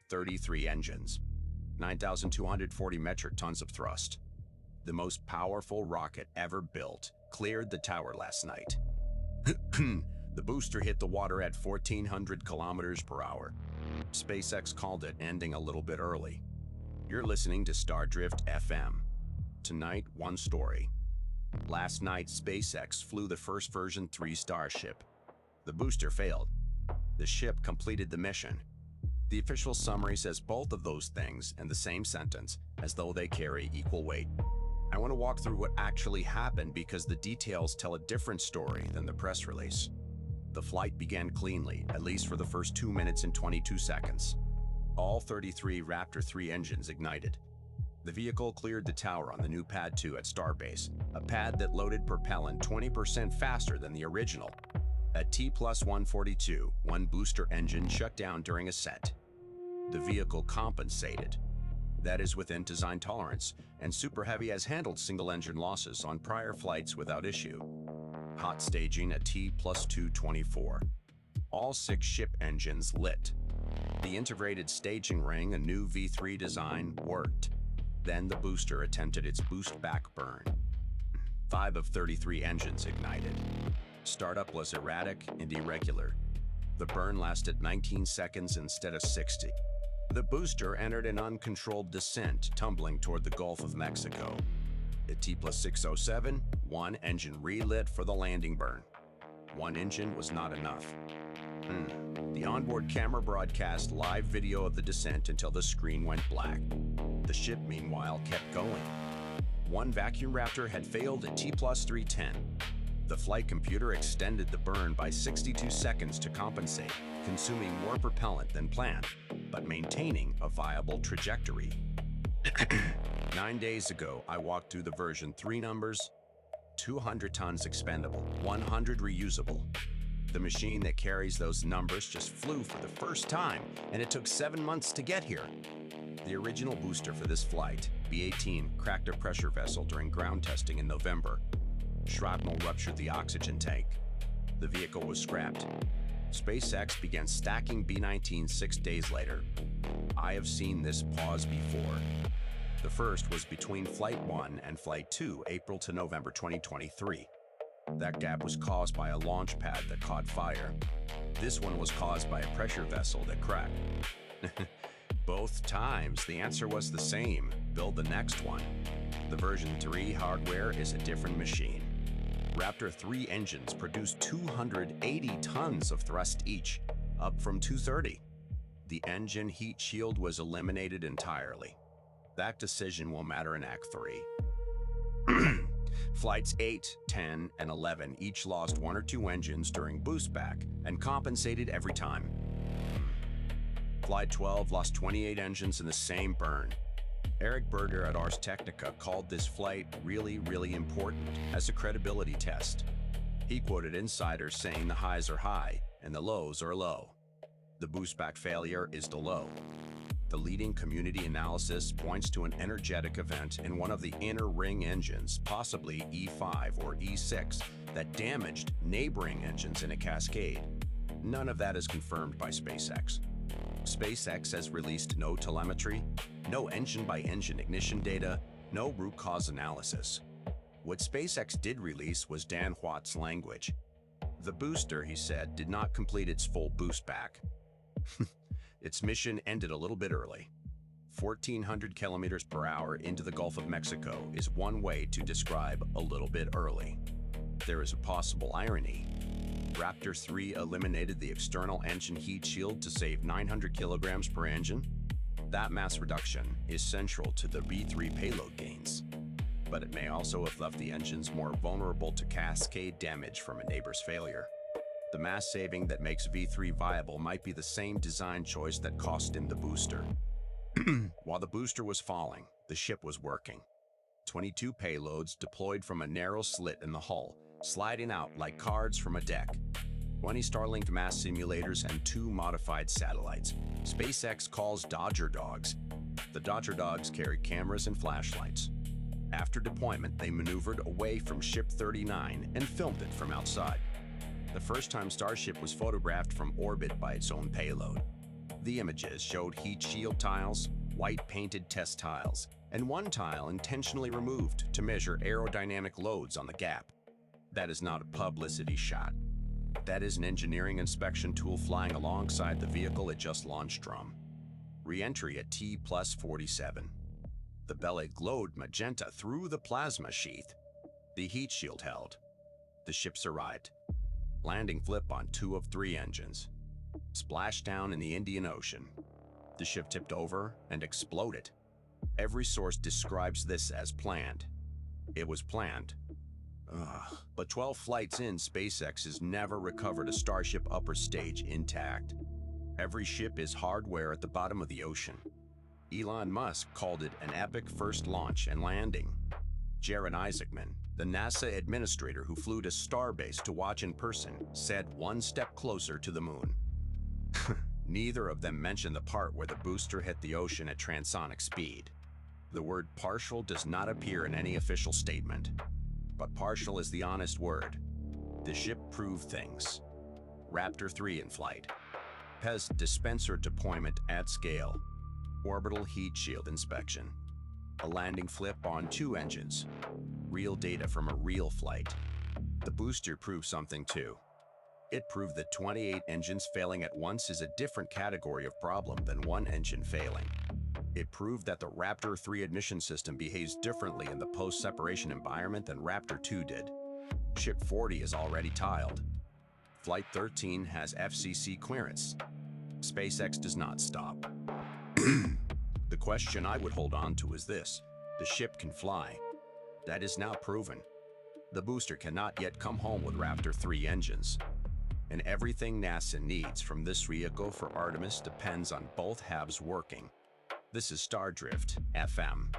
33 engines, 9,240 metric tons of thrust. The most powerful rocket ever built cleared the tower last night. The booster hit the water at 1,400 kilometers per hour. SpaceX called it ending a little bit early. You're listening to Stardrift FM. Tonight, one story. Last night, SpaceX flew the first version 3 Starship. The booster failed. The ship completed the mission. The official summary says both of those things in the same sentence, as though they carry equal weight. I want to walk through what actually happened because the details tell a different story than the press release. The flight began cleanly, at least for the first 2 minutes and 22 seconds. All 33 Raptor 3 engines ignited. The vehicle cleared the tower on the new Pad 2 at Starbase, a pad that loaded propellant 20% faster than the original. At T+142, one booster engine shut down during a set. The vehicle compensated. That is within design tolerance, and Super Heavy has handled single-engine losses on prior flights without issue. Hot staging at T+224. All 6 ship engines lit. The integrated staging ring, a new V3 design, worked. Then the booster attempted its boost back burn. 5 of 33 engines ignited. Startup was erratic and irregular. The burn lasted 19 seconds instead of 60. The booster entered an uncontrolled descent, tumbling toward the Gulf of Mexico. At T+607, one engine relit for the landing burn. One engine was not enough. The onboard camera broadcast live video of the descent until the screen went black. The ship, meanwhile, kept going. One vacuum Raptor had failed at T+310. The flight computer extended the burn by 62 seconds to compensate, consuming more propellant than planned, but maintaining a viable trajectory. 9 days ago, I walked through the version 3 numbers: 200 tons expendable, 100 reusable. The machine that carries those numbers just flew for the first time, and it took 7 months to get here. The original booster for this flight, B-18, cracked a pressure vessel during ground testing in November. Shrapnel ruptured the oxygen tank. The vehicle was scrapped. SpaceX began stacking B-19 6 days later. I have seen this pause before. The first was between Flight 1 and Flight 2, April to November 2023. That gap was caused by a launch pad that caught fire. This one was caused by a pressure vessel that cracked. Both times, the answer was the same: build the next one. The version 3 hardware is a different machine. Raptor 3 engines produce 280 tons of thrust each, up from 230. The engine heat shield was eliminated entirely. That decision will matter in Act 3. Flights 8, 10, and 11 each lost 1 or 2 engines during boost back and compensated every time. Flight 12 lost 28 engines in the same burn. Berger at Ars Technica called this flight really important as a credibility test. He quoted insiders saying the highs are high and the lows are low. The boost back failure is the low. The leading community analysis points to an energetic event in one of the inner ring engines, possibly E5 or E6, that damaged neighboring engines in a cascade. None of that is confirmed by SpaceX. SpaceX has released no telemetry, no engine-by-engine ignition data, no root cause analysis. What SpaceX did release was Dan Watt's language. The booster, he said, did not complete its full boost back. Its mission ended a little bit early. 1,400 kilometers per hour into the Gulf of Mexico is one way to describe a little bit early. There is a possible irony. Raptor 3 eliminated the external engine heat shield to save 900 kilograms per engine. That mass reduction is central to the V3 payload gains. But it may also have left the engines more vulnerable to cascade damage from a neighbor's failure. The mass saving that makes V3 viable might be the same design choice that cost him the booster. While the booster was falling, the ship was working. 22 payloads deployed from a narrow slit in the hull, sliding out like cards from a deck. 20 Starlink mass simulators and 2 modified satellites. SpaceX calls Dodger Dogs. The Dodger Dogs carry cameras and flashlights. After deployment, they maneuvered away from Ship 39 and filmed it from outside. The first time Starship was photographed from orbit by its own payload. The images showed heat shield tiles, white painted test tiles, and one tile intentionally removed to measure aerodynamic loads on the gap. That is not a publicity shot. That is an engineering inspection tool flying alongside the vehicle it just launched from. Reentry at T+47. The belly glowed magenta through the plasma sheath. The heat shield held. The ships arrived. Landing flip on 2 of 3 engines. Splashdown in the Indian Ocean. The ship tipped over and exploded. Every source describes this as planned. It was planned. But 12 flights in, SpaceX has never recovered a Starship upper stage intact. Every ship is hardware at the bottom of the ocean. Elon Musk called it an epic first launch and landing. Jaron Isaacman, the NASA administrator who flew to Starbase to watch in person, said one step closer to the moon. Neither of them mentioned the part where the booster hit the ocean at transonic speed. The word partial does not appear in any official statement, but partial is the honest word. The ship proved things. Raptor 3 in flight. PES dispenser deployment at scale. Orbital heat shield inspection. A landing flip on 2 engines. Real data from a real flight. The booster proved something too. It proved that 28 engines failing at once is a different category of problem than 1 engine failing. It proved that the Raptor 3 ignition system behaves differently in the post-separation environment than Raptor 2 did. Ship 40 is already tiled. Flight 13 has FCC clearance. SpaceX does not stop. The question I would hold on to is this: the ship can fly. That is now proven. The booster cannot yet come home with Raptor 3 engines. And everything NASA needs from this vehicle for Artemis depends on both halves working. This is Stardrift FM.